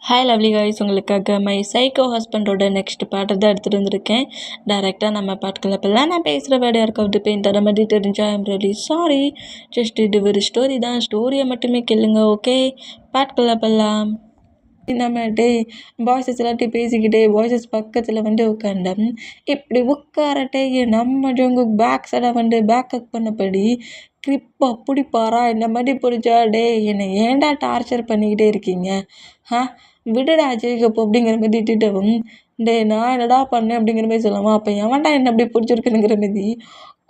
Hi lovely guys, உங்களுக்காக my psycho ஹஸ்பண்டோட next பாட்டை தான் எடுத்துகிட்டு வந்திருக்கேன். டேரெக்டாக நம்ம பாட்டுக்குள்ள போகலாம். நான் பேசுகிற வேர்டு யாருக்காவது பெயின் தர மாதிரி தெரிஞ்சா ஐம் ரெடி சாரி. ஜஸ்ட் இது ஒரு ஸ்டோரி தான், ஸ்டோரியை மட்டுமே கேளுங்க. ஓகே, பாட்டுக்குள்ள போகலாம். நம்ம பாய்ஸஸ் எல்லாத்தையும் பேசிக்கிட்டே பாய்ஸஸ் பக்கத்தில் உட்காந்தேன். இப்படி உட்காரட்டே நம்ம ஜோங்கு பேக் சைடாக பேக்கப் பண்ணபடி கிரிப்பா பிடிப்பாரா இந்த மாதிரி பிடிச்சா என்னை ஏன்டா டார்ச்சர் பண்ணிக்கிட்டே இருக்கீங்க? விடுடா ஜெய்கப் அப்படிங்கிற மாதிரி திட்டவும், நான் என்னடா பண்ணேன் அப்படிங்கிற மாதிரி சொல்லாமா, அப்போ எவன்டா என்ன அப்படி பிடிச்சிருக்குங்கிற மாதிரி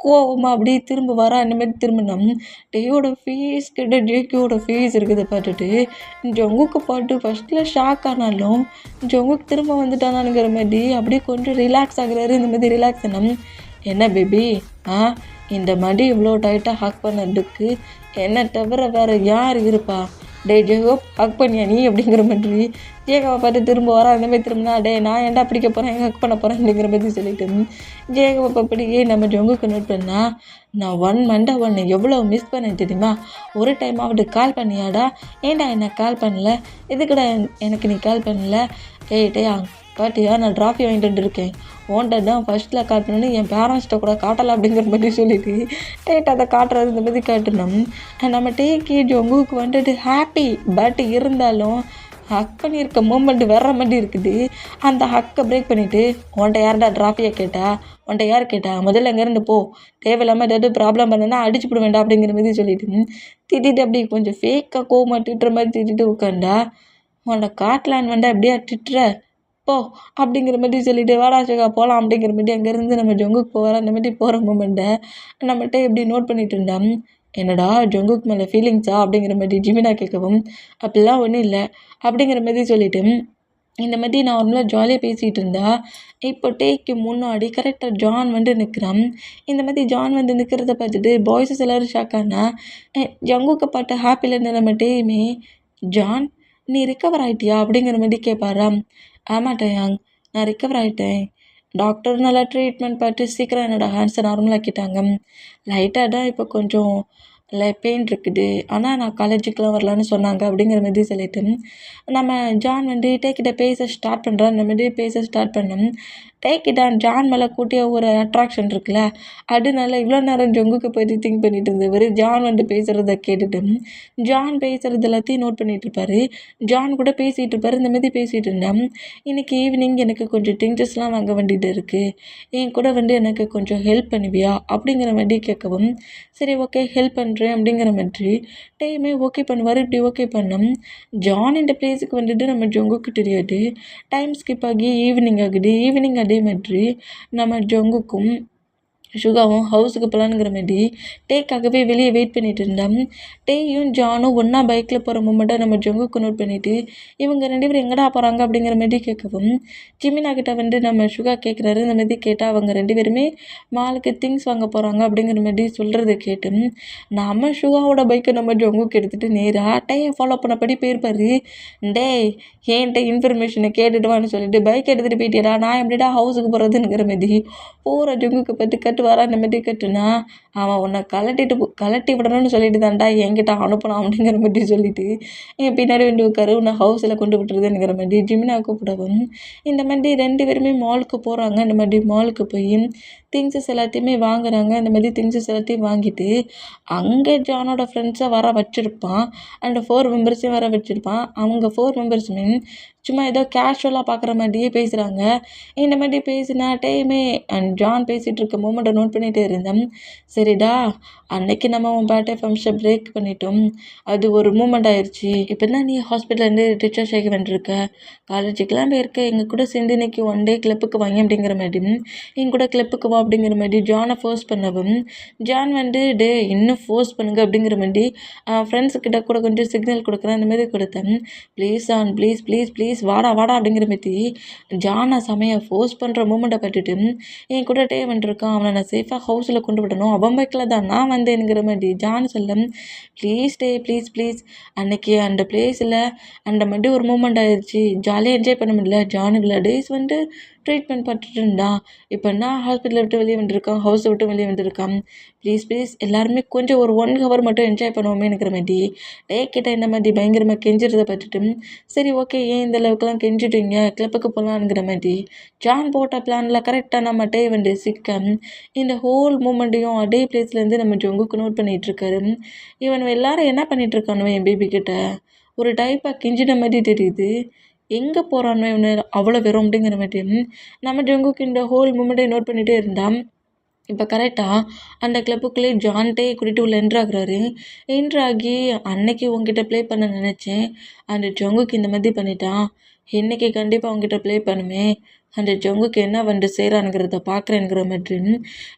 கோவமா அப்படியே திரும்ப வரா. இந்த மாதிரி திரும்பினோம். டேயோட ஃபேஸ் கிட்ட ஜேக்கியோட ஃபேஸ் இருக்குது பார்த்துட்டு ஜொங்குக்கு பாட்டு ஃபஸ்ட்டில் ஷாக் ஆனாலும் ஜொங்குக்கு திரும்ப வந்துட்டானானுங்கிற மாதிரி அப்படியே கொஞ்சம் ரிலாக்ஸ் ஆகுறாரு. இந்த மாதிரி ரிலாக்ஸ் ஆனோம். என்ன பேபி, இந்த மாதிரி இவ்வளோ டைட்டாக ஹக் பண்ணதுக்கு என்ன தவிர வேறு யார் இருப்பா? ஜேகப் ஹக் பண்ணியா நீ அப்படிங்கிற மாதிரி ஜேகப்பை பார்த்து திரும்ப வரா. அந்த மாதிரி திரும்பினா நான் ஏன்டா பிடிக்க போகிறேன், ஹக் பண்ண போகிறேன் அப்படிங்கிற மாதிரி சொல்லிட்டு ஜேகப்பை அப்படியே நம்ம ஜொங்குக்கு நோட் பண்ணா, நான் 1 மண்டை ஒன்று எவ்வளோ மிஸ் பண்ணேன் தெரியுமா? ஒரு டைமாவது கால் பண்ணியாடா? ஏன்டா என்ன கால் பண்ணல? எதுக்குடா எனக்கு நீ கால் பண்ணல? காட்டியா, நான் ட்ராஃபி வாங்கிட்டு வந்துருக்கேன். ஓன்ட்ட தான் ஃபஸ்ட்டில் கால் பண்ணி என் பேரண்ட்ஸ்கிட்ட கூட காட்டலை அப்படிங்கிற மாதிரி சொல்லிட்டு அதை காட்டுறது இந்த மாதிரி காட்டணும். நம்ம ஜொங்குக்கு ஹாப்பி. பட் இருந்தாலும் ஹக் பண்ணியிருக்க மூமெண்ட் வர்ற மாதிரி இருக்குது. அந்த ஹக்கை பிரேக் பண்ணிவிட்டு உன்ட்ட யார்டா ட்ராஃபியை கேட்டா? உன்ட்ட யார் கேட்டா? முதல்ல இங்கேருந்து போ. தேவையில்லாமல் ஏதாவது ப்ராப்ளம் பண்ணனா அடிச்சுப்பிட வேண்டாம் அப்படிங்கிற மாதிரி சொல்லிட்டு திட்டிட்டு அப்படி கொஞ்சம் ஃபேக்காக கோவமாக திட்டுற மாதிரி திட்டிட்டு உட்காண்டா, உன்னை காட்டலான்னு எப்படியா திட்டுற போ அப்படிங்கிற மாதிரி சொல்லிட்டு வாடா சிகா போகலாம் அப்படிங்கிற மாதிரி அங்கேருந்து நம்ம ஜொங்குக்கு போகிற அந்த மாதிரி போகிற மூமெண்ட்டை நம்மகிட்ட எப்படி நோட் பண்ணிட்டு இருந்தோம். என்னடா ஜொங்குக்கு மேலே ஃபீலிங்ஸா அப்படிங்கிற மாதிரி ஜிமினா கேட்கவும், அப்படிலாம் ஒன்றும் இல்லை அப்படிங்கிற மாதிரி சொல்லிட்டு இந்த மாதிரி நார்மலாக ஜாலியாக பேசிகிட்டு இருந்தா, இப்போ டேக்கு முன்னாடி கரெக்டாக ஜான் நிற்கிறான். இந்த மாதிரி ஜான் நிற்கிறத பார்த்துட்டு பாய்ஸஸ் எல்லோரும் ஷாக் ஆனா, ஜங்குக்கு பாட்ட ஹாப்பியில் இருந்த நம்ம டேயுமே, ஜான் நீ ரிக்கவர் ஆகிட்டியா அப்படிங்கிற மாதிரி கேட்பாராம். ஆமாட்டேன், நான் ரிக்கவர் ஆகிட்டேன். டாக்டர் நல்லா ட்ரீட்மெண்ட் பார்த்து சீக்கிரம் என்னோடய ஹேண்ட்ஸை நார்மலாக்கிட்டாங்க. லைட்டாக தான் இப்போ கொஞ்சம் பெயின் இருக்குது. ஆனால் நான் காலேஜுக்கெலாம் வரலான்னு சொன்னாங்க அப்படிங்கிற மாதிரி சொல்லிட்டு நம்ம ஜான் டேக்கிட்ட பேச ஸ்டார்ட் பண்ணுறேன். அந்த மாதிரி பேச ஸ்டார்ட் பண்ணோம். டேக்கிட்ட ஜான் மேலே கூட்டிய ஒரு அட்ராக்ஷன் இருக்குல்ல, அதனால இவ்வளோ நேரம் ஜொங்குக்கு பற்றி திங்க் பண்ணிட்டு இருந்தவர் ஜான் பேசுகிறத கேட்டுட்டு ஜான் பேசுகிறது எல்லாத்தையும் நோட் பண்ணிகிட்டு இருப்பார். ஜான் கூட பேசிகிட்டு இருப்பார். இந்த மாதிரி பேசிகிட்டு இருந்தேன். இன்றைக்கி ஈவினிங் எனக்கு கொஞ்சம் திங்ஸஸ்லாம் வாங்க வேண்டியது இருக்குது. என் கூட எனக்கு கொஞ்சம் ஹெல்ப் பண்ணுவியா அப்படிங்கிற மாதிரி கேட்கவும், சரி ஓகே ஹெல்ப் பண்ணுறேன் அப்படிங்கிற மாதிரி டைமே ஓகே பண்ணுவார். இப்படி ஓகே பண்ணோம். ஜான் இந்த பிளேஸுக்கு நம்ம ஜொங்குக்கு தெரியாது. டைம் ஸ்கிப் ஆகி ஈவினிங் ஆகுது. ஈவினிங் அதே மாதிரி நம்ம ஜொங்குக்கும் சுகாவும் ஹவுஸுக்கு போகலான்ங்கிற மாதிரி டேக்காகவே வெளியே வெயிட் பண்ணிட்டு இருந்தோம். டேயும் ஜானும் ஒன்றா பைக்கில் போகிற மூமெண்ட்டை நம்ம ஜொங்குக்கு நோட் பண்ணிவிட்டு இவங்க 2 பேரும் எங்கடா போகிறாங்க அப்படிங்கிற மாதிரி கேட்கவும், ஜிமினா கிட்ட நம்ம சுகா கேட்குறாரு. இந்த மாதிரி கேட்டால் அவங்க 2 பேருமே மாலுக்கு திங்ஸ் வாங்க போகிறாங்க அப்படிங்கிற மாதிரி சொல்கிறத கேட்டு நம்ம சுகாவோட பைக்கை நம்ம ஜொங்குக்கு எடுத்துகிட்டு நேராக டேயை ஃபாலோ பண்ணபடி போயிருப்பார். ஏன்ட்ட இன்ஃபர்மேஷனை கேட்டுடுவான்னு சொல்லிட்டு பைக் எடுத்துகிட்டு போயிட்டியடா, நான் எப்படிடா ஹவுஸுக்கு போகிறதுங்கிற மாதிரி பூரா ஜொங்குக்கு பற்றி வர அந்த மாதிரி கட்டுனா, அவன் உன்னை கலட்டி விடணும்னு சொல்லிட்டு தான்டா என்கிட்ட அனுப்பணும் அப்படிங்கிற மாதிரி சொல்லிட்டு என் பின்னாடி உட்காரு உன்னை ஹவுஸில் கொண்டு விட்டுருதுங்கிற மாதிரி ஜிமினா கூப்பிடவும், இந்த மாதிரி 2 பேருமே மாலுக்கு போகிறாங்க. இந்த மாதிரி மாலுக்கு போய் திங்ஸஸ் எல்லாத்தையுமே வாங்குறாங்க. இந்த மாதிரி திங்ஸஸ் எல்லாத்தையும் வாங்கிட்டு அங்கே ஜானோட ஃப்ரெண்ட்ஸை வர வச்சுருப்பான். அண்ட் 4 மெம்பர்ஸையும் வர வச்சுருப்பான். அவங்க 4 மெம்பர்ஸுமே சும்மா ஏதோ கேஷுவலாக பார்க்குற மாதிரியே பேசுகிறாங்க. இந்த மாதிரி பேசினா டைமே அண்ட் ஜான் பேசிகிட்டு இருக்க மூமெண்ட்டை நோட் பண்ணிகிட்டே இருந்தேன். சரிடா, அன்னைக்கு நம்ம உன் பர்த்டே ஃபங்க்ஷன் பிரேக் பண்ணிட்டோம். அது ஒரு மூமெண்ட் ஆயிடுச்சு. இப்போ தான் நீ ஹாஸ்பிட்டல்லேருந்து டிஸ்சார்ஜ் ஆகி வந்துருக்க. காலேஜுக்கெலாம் போயிருக்க. எங்கள் கூட சேர்ந்து இன்னைக்கு 1 டே கிளப்புக்கு வாங்க அப்படிங்கிற மாதிரி என் கூட கிளப்புக்கு வா அப்படிங்கிற மாதிரி ஜானை ஃபோர்ஸ் பண்ணவும், ஜான் இன்னும் ஃபோர்ஸ் பண்ணுங்க அப்படிங்கிற மாதிரி ஃப்ரெண்ட்ஸுக்கிட்ட கூட கொஞ்சம் சிக்னல் கொடுக்குறேன். அந்த மாதிரி கொடுத்தேன். Please on please please please வாடா வாடா அப்படிங்கிற மாதிரி ஜானை சமையல் ஃபோர்ஸ் பண்ணுற மூமெண்ட்டை பார்த்துட்டு என் கூட வந்துருக்கான். அவனை நான் சேஃபாக ஹவுஸில் கொண்டு விடணும். அவன் பைக்கில் தான் நான் வந்தேனுங்கிற மாதிரி ஜான் சொல்ல, ப்ளீஸ் ப்ளீஸ் ப்ளீஸ். அன்னைக்கு அந்த பிளேஸில் அந்த மாதிரி ஒரு மூமெண்ட் ஆயிடுச்சு. ஜாலியாக என்ஜாய் பண்ண முடியல. ஜான் இவ்வளோ டேஸ் ட்ரீட்மெண்ட் பட்டுட்டு இருந்தான். இப்போ நான் ஹாஸ்பிட்டலை விட்டு வெளியே வந்துருக்கான், ஹவுஸை விட்டு வெளியே வந்திருக்கான். ப்ளீஸ் ப்ளீஸ் எல்லாருமே கொஞ்சம் ஒரு 1 ஹவர் மட்டும் என்ஜாய் பண்ணுவோமேங்கிற மாதிரி கிட்ட இந்த மாதிரி பயங்கரமாக கெஞ்சிறதை பார்த்துட்டு சரி ஓகே ஏன் இந்த அளவுக்குலாம் கெஞ்சிட்டீங்க கிளப்புக்கு போகலான்ங்கிற மாதிரி ஜான் போட்ட பிளானில் கரெக்டாக நம்ம டே வந்து சிக்க இந்த ஹோல் மூமெண்ட்டையும் அதே பிளேஸ்லேருந்து நம்ம ஜொங்குக்கு நோட் பண்ணிகிட்ருக்காரு. இவன் எல்லாரும் என்ன பண்ணிகிட்ருக்கானுவன் என் பேபி கிட்ட ஒரு டைப்பாக கெஞ்சின மாதிரி தெரியுது. எங்கே போகிறானோ இவனு அவ்வளோ வெறும் அப்படிங்கிற மாதிரி நம்ம ஜங்குக்கு இந்த ஹோல் மூமெண்ட்டை நோட் பண்ணிகிட்டே இருந்தான். இப்போ கரெக்டாக அந்த கிளப்புக்குள்ளேயே ஜான்ட்டே கூட்டிகிட்டு உள்ள என்ட்ராகிறாரு. என்ட்ராகி அன்னைக்கு உங்ககிட்ட ப்ளே பண்ண நினச்சேன், அந்த ஜங்குக்கு இந்த மாதிரி பண்ணிட்டான், இன்றைக்கி கண்டிப்பாக அவங்ககிட்ட ப்ளே பண்ணுமே, அந்த ஜங்குக்கு என்ன வந்து செய்கிறானுங்கிறத பார்க்குறேங்கிற மாதிரி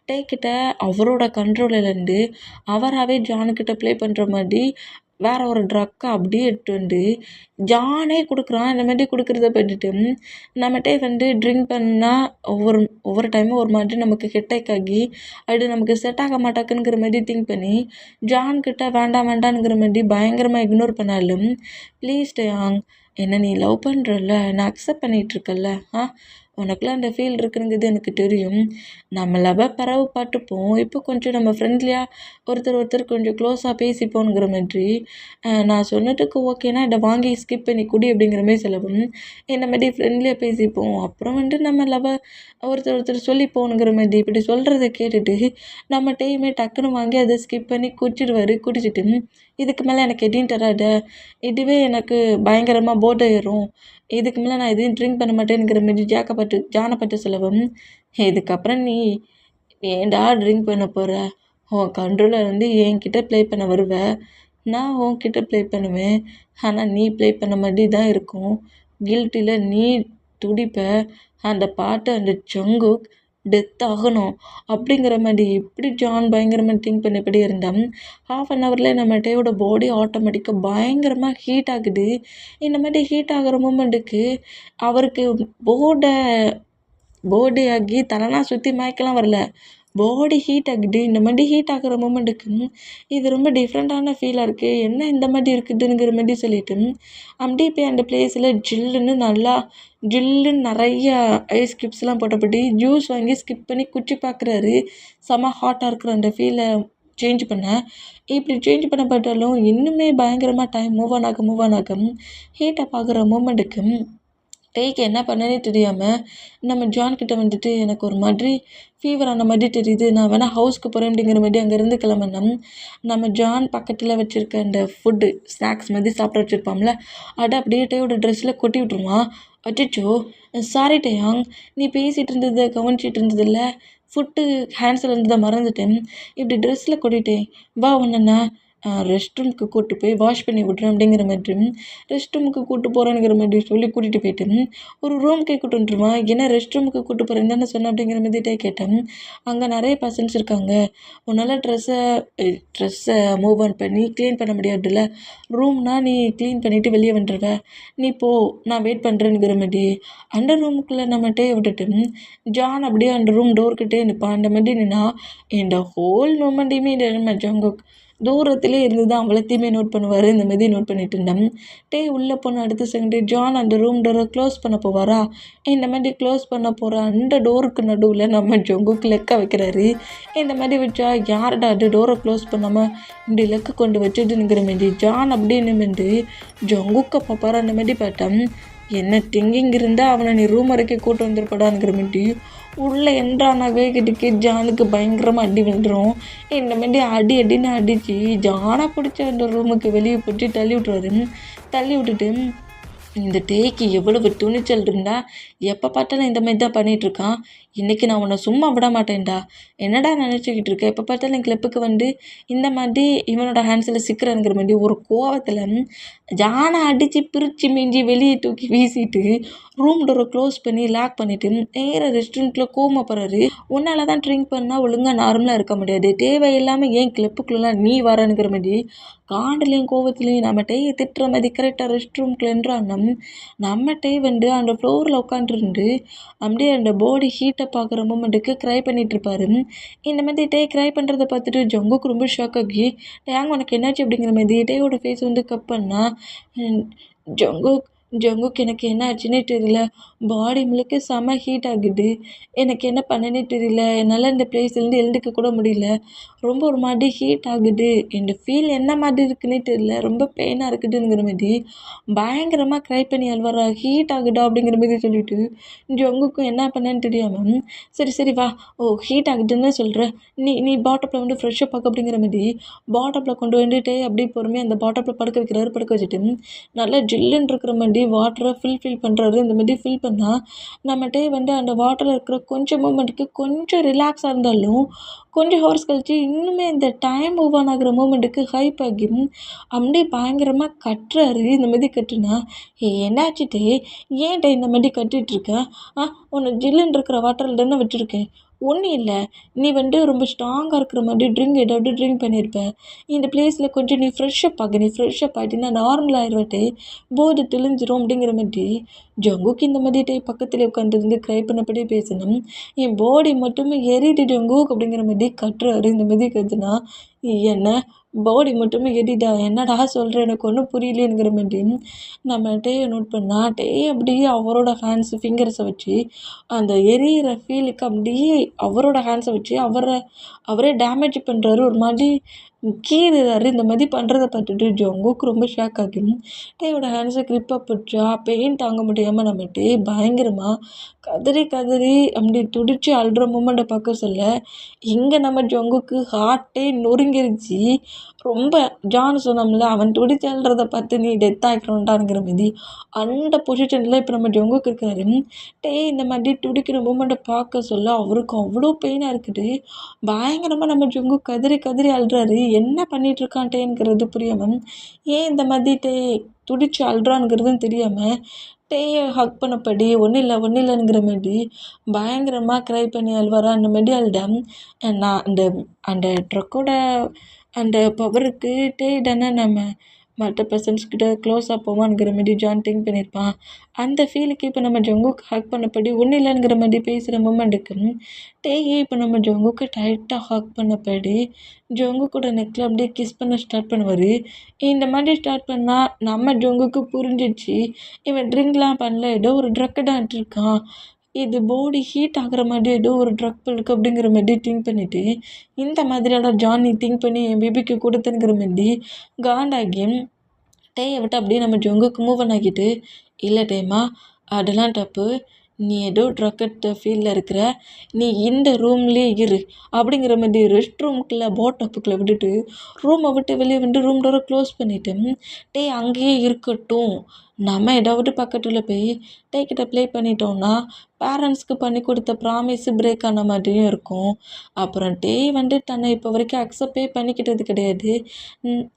டேக்கிட்ட அவரோட கண்ட்ரோலிலேருந்து அவராகவே ஜானுக்கிட்ட ப்ளே பண்ணுற மாதிரி வேற ஒரு ட்ரக்கை அப்படியே எடுத்துட்டு வந்து ஜானே கொடுக்குறான். இந்த மாதிரி கொடுக்குறத பட்டுட்டு நம்மகிட்டே வந்து ட்ரிங்க் பண்ணால் ஒவ்வொரு டைமும் ஒரு மாதிரி நமக்கு ஹெட்டேக் ஆகி அது நமக்கு செட் ஆக மாட்டாக்குங்கிற மாதிரி திங்க் பண்ணி ஜான்கிட்ட வேண்டாம் வேண்டாம்ங்கிற மாதிரி பயங்கரமாக இக்னோர் பண்ணாலும் ப்ளீஸ் டயாங் என்ன நீ லவ் பண்ணுறல்ல, நான் அக்செப்ட் பண்ணிகிட்ருக்கல்ல, உனக்குலாம் அந்த ஃபீல் இருக்குங்கிறது எனக்கு தெரியும். நம்ம லவ்வை பரவு பார்த்துப்போம், இப்போ கொஞ்சம் நம்ம ஃப்ரெண்ட்லியாக ஒருத்தர் கொஞ்சம் க்ளோஸாக பேசிப்போங்கிற மாதிரி நான் சொன்னதுக்கு ஓகேனா இதை வாங்கி ஸ்கிப் பண்ணி குடி அப்படிங்கிற மாதிரி சொல்லவும் இந்த மாதிரி ஃப்ரெண்ட்லியாக பேசிப்போம், அப்புறம் வந்து நம்ம லவ்வை ஒருத்தர் சொல்லிப்போங்கிற மாதிரி இப்படி சொல்கிறத கேட்டுட்டு நம்ம டீமே டக்குன்னு வாங்கி அதை ஸ்கிப் பண்ணி குடிச்சிட்டு இதுக்கு மேலே எனக்கு எதையும் தராத, இதுவே எனக்கு பயங்கரமாக போட் ஆயிரும், இதுக்கு மேலே நான் எதையும் ட்ரிங்க் பண்ண மாட்டேங்கிற மாதிரி ஜானை சொல்லவும் இதுக்கப்புறம் நீ ஏன்டா ட்ரிங்க் பண்ண போகிற, உன் கண்ட்ரோலில் வந்து என்கிட்ட ப்ளே பண்ண வருவ, நான் உன்கிட்ட ப்ளே பண்ணுவேன், ஆனால் நீ ப்ளே பண்ண மாதிரி தான் இருக்கும், கில்ட்டியில் நீ துடிப்ப, அந்த பாட்டு அந்த ஜங்குக் டெத் ஆகணும் அப்படிங்கிற மாதிரி இப்படி ஜான் பயங்கரமாக திங்க் பண்ணபடி இருந்தான். 1/2 ஹவரில் நம்ம டேவோட பாடி ஆட்டோமேட்டிக்காக பயங்கரமாக ஹீட் ஆகுது. இந்த மாதிரி ஹீட் ஆகிற மூமெண்ட்டுக்கு அவருக்கு போர்டு ஆகி தலைலாம் சுற்றி மயக்கலாம் வரல, பாடி ஹீட் ஆகுது. இந்த மாதிரி ஹீட் ஆகிற மூமெண்ட்டுக்கு இது ரொம்ப டிஃப்ரெண்ட்டான ஃபீலாக இருக்குது, என்ன இந்த மாதிரி இருக்குதுங்கிற மாதிரி சொல்லிட்டு அப்படியே போய் அந்த பிளேஸில் ஜில்லுன்னு நிறையா ஐஸ் கியூப்ஸ்லாம் போட்டபடி ஜூஸ் வாங்கி ஸ்கிப் பண்ணி குச்சி பார்க்குறாரு. செம ஹாட்டாக இருக்கிற அந்த ஃபீலை சேஞ்ச் பண்ண இப்படி சேஞ்ச் பண்ணப்பட்டாலும் இன்னுமே பயங்கரமாக டைம் மூவ் ஆன் ஆக ஹீட்டை பார்க்குற மூமெண்ட்டுக்கு டேக்கு என்ன பண்ணனே தெரியாமல் நம்ம ஜான்கிட்ட வந்துட்டு எனக்கு ஒரு மாதிரி ஃபீவர் ஆன மாதிரி தெரியுது, நான் வேணால் ஹவுஸ்க்கு போகிறேன் அப்படிங்கிற மாதிரி அங்கேருந்து கிளம்பினோம். நம்ம ஜான் பக்கத்தில் வச்சுருக்க அந்த ஃபுட்டு ஸ்நாக்ஸ் மாதிரி சாப்பிட வச்சுருப்பாம்ல, அதை அப்படியே டேயோட ட்ரெஸ்ஸில் கொட்டி விட்ருவான். அச்சோ சாரி டயாங், நீ பேசிகிட்டு இருந்ததை கவனிச்சிட்டு இருந்ததில்ல, ஃபுட்டு ஹேண்ட்ஸில் இருந்ததை மறந்துட்டேன், இப்படி ட்ரெஸ்ஸில் கொட்டிட்டேன், வா ஒன்றுண்ணா ரெஸ்ட் ரூமுக்கு கூப்பிட்டு போய் வாஷ் பண்ணி விட்றேன் அப்படிங்கிற மாதிரி ரெஸ்ட் ரூமுக்கு கூப்பிட்டு போகிறேங்கிற மாதிரி சொல்லி கூட்டிகிட்டு போயிட்டு ஒரு ரூமுக்கே கூட்டு வந்துருவான். ஏன்னா ரெஸ்ட் ரூமுக்கு கூப்பிட்டு போகிறேன் தானே சொன்னேன் அப்படிங்கிற மாதிரி கேட்டேன். அங்கே நிறைய பர்சன்ஸ் இருக்காங்க, உன்னால் ட்ரெஸ்ஸை மூவ் ஆன் பண்ணி க்ளீன் பண்ண முடியாதுல்ல, ரூம்னா நீ க்ளீன் பண்ணிவிட்டு வெளியே வந்துடுவ, நீ போ நான் வெயிட் பண்ணுறேங்கிற மாதிரி அந்த ரூமுக்குள்ளே நம்மகிட்டே விட்டுட்டு ஜான் அப்படியே அந்த ரூம் டோர்கிட்டே நிற்பான். அந்த மாதிரி நின்னா இந்த ஹோல் மூமெண்ட்டையுமே நம்ம ஜங்குக் தூரத்துலேயே இருந்து தான் அவ்வளோத்தையுமே நோட் பண்ணுவார். இந்த மாதிரி நோட் பண்ணிட்டு இருந்தேன். உள்ளே போன அடுத்த செகண்டு ஜான் அந்த ரூம் டோரை க்ளோஸ் பண்ண போவாரா, இந்த மாதிரி க்ளோஸ் பண்ண போகிற அந்த டோருக்கு நடுவில் நம்ம ஜங்குக்கு லெக்க வைக்கிறாரு. இந்த மாதிரி வச்சா யார்டா அது டோரை க்ளோஸ் பண்ணாமல் இப்படி லெக்க கொண்டு வச்சுட்டுங்கிற மாதிரி ஜான் அப்படின்னு வந்து ஜங்குக்கை பார்ப்பாரு. அந்த மாதிரி பார்த்தேன், என்ன திங்கிங் இருந்தால் அவனை நீ ரூம் வரைக்கும் கூட்டு வந்துருப்படாங்கிற மாதிரி உள்ளே என்றானாவே கிட்டக்கே ஜானுக்கு பயங்கரமாக அடி விழுந்துடும். இந்த மாதிரி அடின்னு அடித்து ஜானை பிடிச்ச அந்த ரூமுக்கு வெளியே போட்டு தள்ளி விட்டுட்டு இந்த டேக்கு எவ்வளவு துணிச்சல் இருந்தால் எப்போ பார்த்தாலும் இந்த மாதிரி தான் பண்ணிகிட்ருக்கான், இன்றைக்கி நான் உன்னை சும்மா விட மாட்டேன்டா, என்னடா நினச்சிக்கிட்டு இருக்கேன், எப்போ பார்த்தாலும் என் கிளப்புக்கு வந்து இந்த மாதிரி இவனோட ஹேண்ட்ஸில் சிக்கிறங்கிற மாதிரி ஒரு கோவத்தில் ஜானை அடித்து பிரித்து மிஞ்சி வெளியே தூக்கி வீசிட்டு ரூம் டோரை க்ளோஸ் பண்ணி லாக் பண்ணிவிட்டு நேராக ரெஸ்டாரண்ட்டில் போகிறாரு. உன்னால் தான் ட்ரிங்க் பண்ணால் ஒழுங்காக நார்மலாக இருக்க முடியாது, தேவையில்லாமல் ஏன் கிளப்புக்குள்ளலாம் நீ வரனுங்கிற மாதிரி காண்டுலேயும் கோவத்துலேயும் நம்ம டேயை திட்டுற மாதிரி கரெக்டாக ரெஸ்ட் ரூம்குள்ளேன்றான். நம்ம டே வந்து அந்த ஃப்ளோரில் உட்காந்துருந்து அப்படியே அந்த பாடி ஹீட்டை பார்க்குற மூமெண்ட்டுக்கு க்ரை பண்ணிகிட்ருப்பாரு. இந்த மாதிரி டே க்ரை பண்ணுறதை பார்த்துட்டு ஜங்குக்கு ரொம்ப ஷாக் ஆகி டேங் உனக்கு என்னாச்சு அப்படிங்கிற மாதிரி டேயோட ஃபேஸ் வந்து கப் பண்ணால் ஜங்குக் ஜங்குக்கு எனக்கு என்ன ஆச்சுன்னே தெரியல. பாடி முழுக்க செம ஹீட் ஆகுது. எனக்கு என்ன பண்ணேன்னே தெரியல. என்னால் இந்த பிளேஸ்லேருந்து எழுந்துக்க கூட முடியல. ரொம்ப ஒரு மாதிரி ஹீட் ஆகுது. இந்த ஃபீல் என்ன மாதிரி இருக்குன்னே தெரியல. ரொம்ப பெயினாக இருக்குதுங்கிற மாரி பயங்கரமாக க்ரை பண்ணி அழுவாரா. ஹீட் ஆகுதா அப்படிங்கிற மாரி சொல்லிட்டு ஜங்குக்கும் என்ன பண்ணேன்னு தெரியாமல், சரி சரி வா, ஓ ஹீட் ஆகுதுன்னு சொல்கிற, நீ பாட்டப்பில் வந்து ஃப்ரெஷ்ஷப் ஆகு அப்படிங்கிற மாரி பாட்டப்பில் கொண்டு வந்துட்டு அப்படியே பொறுமையாக அந்த பாட்டப்பில் படுக்க வைக்கிறாரு. படுக்க வச்சுட்டு நல்லா ஜில்லுன்னு இருக்கிற மாதிரி வாட்டரை ஃபில் பண்ணுறாரு. இந்த மாதிரி ஃபில் பண்ணால் நம்மகிட்டே வந்து அந்த வாட்டரில் இருக்கிற கொஞ்சம் மூமெண்ட்டுக்கு கொஞ்சம் ரிலாக்ஸாக இருந்தாலும் கொஞ்சம் ஹவர்ஸ் கழிச்சு இன்னுமே இந்த டைம் மூவ் ஆன் ஆகிற மூமெண்ட்டுக்கு ஹைப் ஆகி அப்படியே பயங்கரமாக கட்டுறாரு. இந்த மாதிரி கட்டுனா என்னாச்சுட்டே, ஏன்டா இந்த மாதிரி கட்டிகிட்ருக்க? உன்னை ஜில்லுன்னு இருக்கிற வாட்டரில் தானே விட்டுருக்கேன். ஒன்றும் இல்லை, நீ வந்து ரொம்ப ஸ்ட்ராங்காக இருக்கிற மாதிரி ஏதாவது ட்ரிங்க் பண்ணியிருப்ப. இந்த பிளேஸில் கொஞ்சம் நீ ஃப்ரெஷ்ஷப் ஆகு. நீ ஃப்ரெஷ்ஷப் ஆகிட்டின்னா நார்மல் ஆயிடுவாட்டே, போது தெளிஞ்சிரும் அப்படிங்கிற மாதிரி ஜங்குக்கு இந்த மாதிரி பக்கத்தில் உட்காந்துருந்து க்ரை பண்ணபடியே பேசணும். என் பாடி மட்டுமே எரியுது ஜங்குக் அப்படிங்கிற மாதிரி கட்டுறாரு. இந்த மாதிரி கத்துனா என்ன பாடி மட்டுமே எரியுதா, என்னடா சொல்கிற, எனக்கு ஒன்றும் புரியலையேங்கிற மாதிரி நம்ம டேயை நோட் பண்ணா டே அப்படியே அவரோட ஃபிங்கர்ஸை வச்சு அந்த எரியிற ஃபீலுக்கு அப்படியே அவரோட ஹேண்ட்ஸை வச்சு அவரே டேமேஜ் பண்ணுறாரு. ஒரு மாதிரி கீறுறாரு. இந்த மாதிரி பண்ணுறத பார்த்துட்டு ஜங்குக்கு ரொம்ப ஷாக் ஆகும். டேயோட ஹேண்ட்ஸை க்ரிப்பாக பிடிச்சா பெயின் தாங்க முடியாமல் நம்ம டே பயங்கரமாக கதறி அப்படி துடிச்சு அழுற மூமெண்ட்டை பார்க்க சொல்ல, இங்கே நம்ம ஜங்குக்கு ஹார்ட்டே நொறுங்கிருச்சு. ரொம்ப ஜான் சொன்னோம்ல, அவன் துடிச்சு அழுறத பார்த்து நீ டெத் ஆகிக்கணுன்டாங்கிற மாதிரி அந்த பொசிஷனில் இப்போ நம்ம ஜங்குக்கு இருக்கிறாரு. டே இந்த மாதிரி துடிக்கிற மூமெண்ட்டை பார்க்க சொல்ல அவருக்கு அவ்வளோ பெயினாக இருக்குது. பயங்கரமாக நம்ம ஜங்கு கதறி அழுறாரு. என்ன பண்ணிகிட்ருக்கான் டேங்கிறது புரியாமல், ஏன் இந்த மாதிரி டே துடிச்சு அழுறானுங்கிறதும் தெரியாமல் டேயை ஹக் பண்ணப்படி ஒன்றும் இல்லைங்கிற மாதிரி பயங்கரமாக க்ரை பண்ணி அழுவாரா. அந்த மாதிரி அழுதேன். நான் அந்த ட்ரக்கோட அந்த பவருக்கு டே தானே நம்ம மற்ற பர்சன்ஸ்கிட்ட க்ளோஸாக போவான்ங்கிற மாதிரி ஜான் திங்க் பண்ணியிருப்பான். அந்த ஃபீலுக்கு இப்போ நம்ம ஜங்குக்கு ஹக் பண்ணப்படி ஒன்றும் இல்லைங்கிற மாதிரி பேசுகிற மூமெண்ட்டுக்கு டேயே இப்போ நம்ம ஜங்குக்கு டைட்டாக ஹக் பண்ணப்படி ஜங்குக்கோட நெக்கில் அப்படியே கிஸ் பண்ண ஸ்டார்ட் பண்ணுவார். இந்த மாதிரி ஸ்டார்ட் பண்ணால் நம்ம ஜங்குக்கு புரிஞ்சிச்சு, இவன் ட்ரிங்க்லாம் பண்ணல, ஏதோ ஒரு ட்ரக்கு தான் இருக்கான், இது பாடி ஹீட் ஆகிற மாதிரி ஏதோ ஒரு ட்ரக் இருக்குது அப்படிங்கிற மாதிரி திங்க் பண்ணிவிட்டு இந்த மாதிரியான ஜான் நீ திங்க் பண்ணி என் பேபிக்கு கொடுத்தனுங்கிற மாதிரி காண்டாகி டேயை விட்டு அப்படியே நம்ம ஜங்குக்கு மூவ் ஆன் ஆகிட்டு, இல்லை டேமா அதெல்லாம் தப்பு, நீ ஏதோ ட்ரக் எடுத்த ஃபீலில் இருக்கிற, நீ இந்த ரூம்லேயே இரு அப்படிங்கிற மாதிரி ரெஸ்ட் ரூமுக்குள்ளே பாட்டப்புக்குள்ளே விட்டுட்டு ரூமை விட்டு வெளியே வந்து ரூம் டோரை க்ளோஸ் பண்ணிவிட்டு, டே அங்கேயே இருக்கட்டும், நம்ம ஏதாவது பக்கத்தில் போய் டேக்கிட்ட ப்ளே பண்ணிட்டோம்னா பேரண்ட்ஸ்க்கு பண்ணி கொடுத்த ப்ராமிஸு பிரேக் ஆன மாதிரியும் இருக்கும். அப்புறம் டே வந்து தன்னை இப்போ வரைக்கும் அக்செப்டே பண்ணிக்கிட்டது கிடையாது.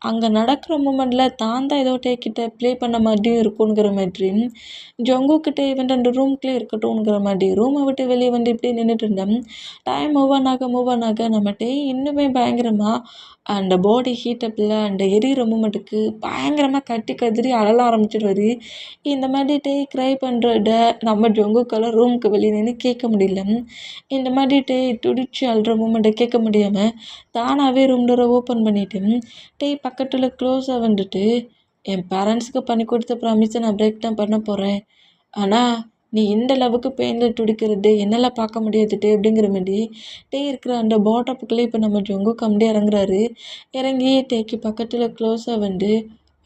அங்கே நடக்கிற மூமெண்ட்டில் தான் ஏதோ டேக்கிட்ட ப்ளே பண்ண மாதிரியும் இருக்குங்கிற மாதிரி ஜங்குக்கிட்டே வந்து அந்த ரூம்குள்ளே இருக்கட்டும்ங்கிற மாதிரி ரூமை விட்டு வெளியே வந்து இப்படியே நின்றுட்டு இருந்தேன். டைம் மூவ் ஆன் ஆக நம்ம டே இன்னுமே பயங்கரமாக அந்த பாடி ஹீட்டப்பில் அந்த எரியிற மூமெண்ட்டுக்கு பயங்கரமாக கதறி அழ ஆரம்பிச்சிடுவார். இந்த மாதிரி டே க்ரை பண்ணுறத நம்ம ஜங்குக்கால் ரூமுக்கு வெளியே நின்று கேட்க முடியல. இந்த மாதிரி டே துடிச்சு அழுற மூமெண்ட்டை கேட்க முடியாமல் தானாகவே ரூம் டோரை ஓப்பன் பண்ணிவிட்டு டே பக்கத்தில் க்ளோஸாக வந்துட்டு, என் பேரண்ட்ஸுக்கு பண்ணி கொடுத்த ப்ராமிஸை நான் பிரேக் தான் பண்ண போகிறேன், ஆனால் நீ இந்த அளவுக்கு பெயினில் துடிக்கிறது என்னால் பார்க்க முடியாது டே அப்படிங்கிற மாதிரி டே இருக்கிற அந்த பாட்டப்புக்குள்ளே இப்போ நம்ம ஜங்குக்கு அப்படியே இறங்குறாரு. இறங்கி டேக்கு பக்கத்தில் க்ளோஸாக வந்து,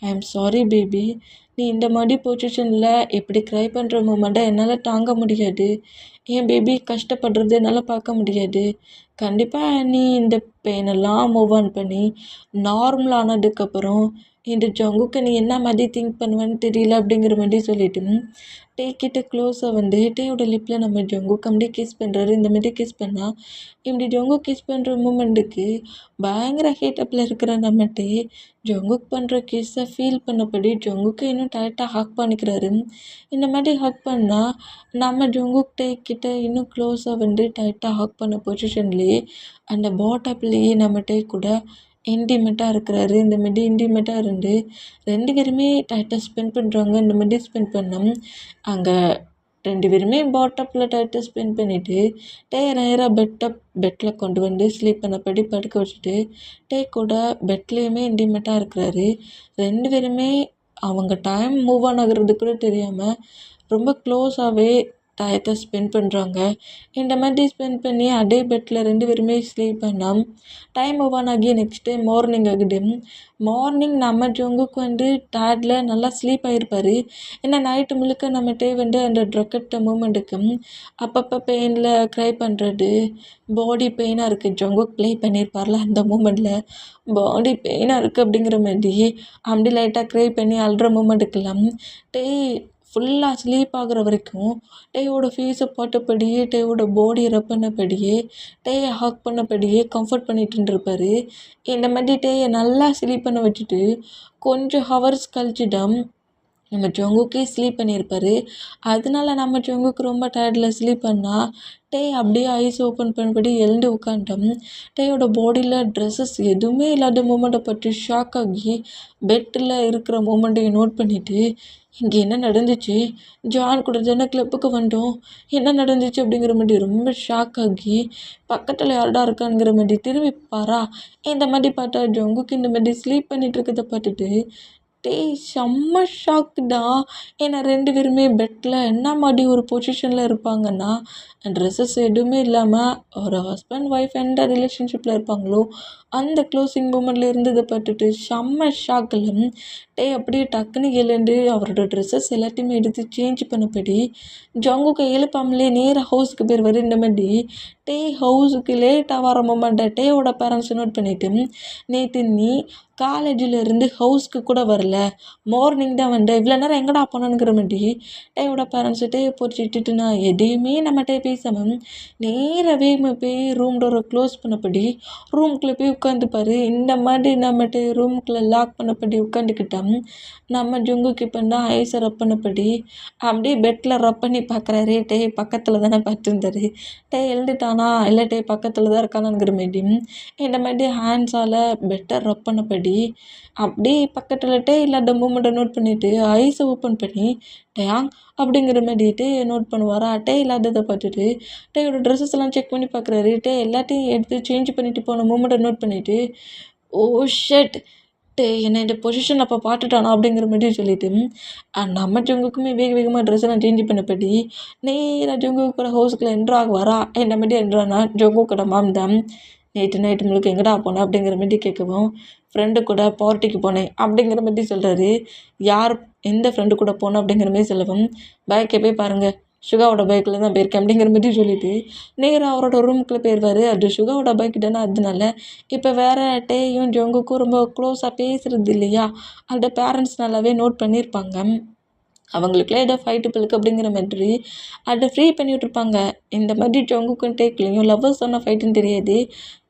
ஐ ஆம் சாரி பேபி, நீ இந்த மாதிரி பொசிஷனில் எப்படி க்ரை பண்ணுற மூமெண்ட்டை என்னால் தாங்க முடியாது, என் பேபி கஷ்டப்படுறது என்னால் பார்க்க முடியாது, கண்டிப்பாக நீ இந்த பெயினெல்லாம் மூவ் ஆன் பண்ணி நார்மல் ஆனதுக்கப்புறம் இந்த ஜங்குக்கு நீ என்ன மாதிரி திங்க் பண்ணுவேன்னு தெரியல அப்படிங்கிற மாதிரி சொல்லிவிட்டு டே கிட்ட க்ளோஸாக வந்து டேயோட லிப்பில் நம்ம ஜங்குக்கு அப்படியே கிஸ் பண்ணுறாரு. இந்த மாதிரி கிஸ் பண்ணால் இப்படி ஜங்குக் கிஸ் பண்ணுற மூமெண்ட்டுக்கு பயங்கர ஹீட்டப்பில் இருக்கிற நம்ம டே ஜங்குக் பண்ணுற கிஸ்ஸை ஃபீல் பண்ணபடி ஜங்குக்கு இன்னும் டைட்டாக ஹக் பண்ணிக்கிறாரு. இந்த மாதிரி ஹக் பண்ணால் நம்ம ஜங்குக் டே கிட்ட இன்னும் க்ளோஸாக வந்து டைட்டாக ஹக் பண்ண பொசிஷன்லேயே அந்த பாட்டப்லேயே நம்ம டே கூட இன்டிமேட்டாக இருக்கிறாரு. இந்த மாதிரி இன்டிமேட்டாக இருந்து 2 பேருமே டைட்டாக ஸ்பெண்ட் பண்ணுறாங்க. இந்த மாதிரி ஸ்பெண்ட் பண்ணோம். அங்கே 2 பேருமே பாட்டப்பில் டைட்டாக ஸ்பெண்ட் பண்ணிவிட்டு டே நேராக பெட்டில் கொண்டு வந்து ஸ்லீப் பண்ணபடி படுக்க வச்சுட்டு டே கூட பெட்லேயுமே இன்டிமேட்டாக இருக்கிறாரு. 2 பேருமே அவங்க டைம் மூவ் ஆன் ஆகுறது கூட தெரியாமல் ரொம்ப க்ளோஸாகவே டயத்தை ஸ்பெண்ட் பண்ணுறாங்க. இந்த மாதிரி ஸ்பெண்ட் பண்ணி அதே பெட்டில் 2 பேருமே ஸ்லீப் பண்ணால் டைம் மூவ் ஆன் ஆகி நெக்ஸ்ட் டே மார்னிங் ஆகுது. மார்னிங் நம்ம ஜங்குக்கு வந்து டயர்டில் நல்லா ஸ்லீப் ஆகிருப்பார். ஏன்னா நைட்டு முழுக்க நம்மகிட்டே வந்து அந்த ட்ரக்கெட்ட மூமெண்ட்டுக்கு அப்பப்போ பெயினில் க்ரை பண்ணுறது, பாடி பெயினாக இருக்குது. ஜங்குக் ப்ளே பண்ணியிருப்பார்ல அந்த மூமெண்ட்டில் பாடி பெயினாக இருக்குது அப்படிங்கிற மாதிரி அப்படி லைட்டாக க்ரை பண்ணி அழுற மூமெண்ட்டுக்கெல்லாம் டே ஃபுல்லாக ஸ்லீப் ஆகுற வரைக்கும் டேயோட ஃபேஸை பார்த்தபடியே, டேயோட பாடியை ரப் பண்ணபடியே, டேயை ஹக் பண்ணபடியே கம்ஃபர்ட் பண்ணிட்டு இருந்திருப்பாரு. இந்த மாதிரி டேயை நல்லா ஸ்லீப் பண்ண வச்சுட்டு கொஞ்சம் ஹவர்ஸ் கழிச்சு தான் நம்ம ஜங்குக்கே ஸ்லீப் பண்ணியிருப்பாரு. அதனால நம்ம ஜங்குக்கு ரொம்ப டயர்டில் ஸ்லீப் பண்ணால் டே அப்படியே ஐஸ் ஓப்பன் பண்ணபடி எழுந்து உட்காந்துட்டோம். டேயோட பாடியில் ட்ரெஸ்ஸஸ் எதுவுமே இல்லாத மூமெண்ட்டை பற்றி ஷாக் ஆகி பெட்டில் இருக்கிற மூமெண்ட்டையும் நோட் பண்ணிவிட்டு இங்கே என்ன நடந்துச்சு, ஜான் கூட தானே கிளப்புக்கு வந்தோம், என்ன நடந்துச்சு அப்படிங்கிற மாதிரி ரொம்ப ஷாக் ஆகி பக்கத்தில் யார்டா இருக்காங்கிற மாதிரி திரும்பி பாரா. இந்த மாதிரி பார்த்தா ஜங்குக்கு இந்த மாதிரி ஸ்லீப் பண்ணிட்டு இருக்கிறத பார்த்துட்டு டேய் செம்ம ஷாக்குடா. ஏன்னா 2 பேருமே பெட்டில் என்ன மாதிரி ஒரு பொசிஷனில் இருப்பாங்கன்னா ட்ரெஸ்ஸஸ் எதுவுமே இல்லாமல் ஒரு ஹஸ்பண்ட் ஒய்ஃப் எந்த ரிலேஷன்ஷிப்பில் இருப்பாங்களோ அந்த க்ளோசிங் மூமெண்ட்டில் இருந்ததை பார்த்துட்டு செம்ம ஷாக்கில் டேய் அப்படியே டக்குன்னு எழுந்து அவரோட ட்ரெஸ்ஸஸ் எல்லாத்தையுமே எடுத்து சேஞ்ச் பண்ணபடி ஜங்குக்கு எழுப்பாமலே நேராக ஹவுஸுக்கு பேர் வர. இந்த மாதிரி டே ஹவுஸுக்கு லேட்டாக வர மூமெண்ட்டை டேயோட பேரண்ட்ஸ் நோட் பண்ணிவிட்டு நேற்று நீ காலேஜில் இருந்து ஹவுஸ்க்கு கூட வரல, மார்னிங் தான் வந்தேன், இவ்வளோ நேரம் எங்கடா போனானுங்கிற மாதிரி டேயோட பேரண்ட்ஸு டேயை பொறிச்சிட்டு நான் எதையுமே நம்மகிட்டே பேசாமல் நேராகவே போய் ரூம் டோரை க்ளோஸ் பண்ணபடி ரூம்குள்ளே போய் உட்காந்துப்பாரு. இந்த மாதிரி நம்மகிட்ட ரூம்குள்ளே லாக் பண்ணபடி உட்காந்துக்கிட்டோம். நம்ம ஜங்குக்கு இப்போ தான் ஐஸை ரப் பண்ணபடி அப்படியே பெட்டில் ரப் பண்ணி பார்க்குறாரு. டே பக்கத்தில் தானே பார்த்துருந்தாரு. டே எழுந்துட்டானா இல்லை டே பக்கத்தில் தான் இருக்கானாங்கிற மாதிரி இந்த மாதிரி ஹேண்ட்ஸால் பெட்டை ரப் பண்ணபடி அப்படியே பக்கத்தில் டே இல்லாத மூமெண்ட்டை நோட் பண்ணிவிட்டு ஐஸை ஓப்பன் பண்ணி டேயாங் அப்படிங்கிற மாதிரி டே நோட் பண்ணுவாரா. டே இல்லாததை பார்த்துட்டு டேயோட ட்ரெஸ்ஸஸ் எல்லாம் செக் பண்ணி பார்க்குறாரு. டே எல்லாத்தையும் எடுத்து சேஞ்ச் பண்ணிட்டு போன மூமெண்ட்டை நோட் பண்ணிவிட்டு ஓ ஷட் டே என்னை இந்த பொசிஷன் அப்போ பார்த்துட்டானா அப்படிங்கிற மாதிரி சொல்லிவிட்டு நம்ம ஜங்குக்குமே வேக வேகமாக ட்ரெஸ் எல்லாம் சேஞ்ச் பண்ணபடி நேராக ஜங்கு கூட ஹவுஸுக்குள்ள என்ட்ராக வரா. என்ன மாதிரி என்ட்ரானா ஜங்கு கூட மாம் தான் நேற்று நைட்டு முழுக்க எங்கடா போனேன் அப்படிங்கிற மாதிரி கேட்கவும் ஃப்ரெண்டு கூட பார்ட்டிக்கு போனேன் அப்படிங்கிற மாதிரி சொல்கிறாரு. யார் எந்த ஃப்ரெண்டு கூட போனோம் அப்படிங்கிற மாதிரி சொல்லவும் பைக்கை போய் பாருங்கள், சுகாவோட பைக்கில் தான் போயிருக்கேன் அப்படிங்கிற மாதிரி சொல்லிவிட்டு நேராக அவரோட ரூமுக்குள்ளே போயிடுவார். அது சுகாவோட பைக் தானே, அதனால இப்போ வேறு டேயும் ஜங்குக்கும் ரொம்ப க்ளோஸாக பேசுகிறது இல்லையா, அந்த பேரண்ட்ஸ் நல்லாவே நோட் பண்ணியிருப்பாங்க. அவங்களுக்குலாம் ஏதோ ஃபைட்டு பிள்ளைக்கு அப்படிங்கிற மாதிரி அதை ஃப்ரீ பண்ணி விட்ருப்பாங்க. இந்த மாதிரி ஜங்குக்கும் டேக்லேயும் லவ்வர்ஸ் சொன்ன ஃபைட்டுன்னு தெரியாது,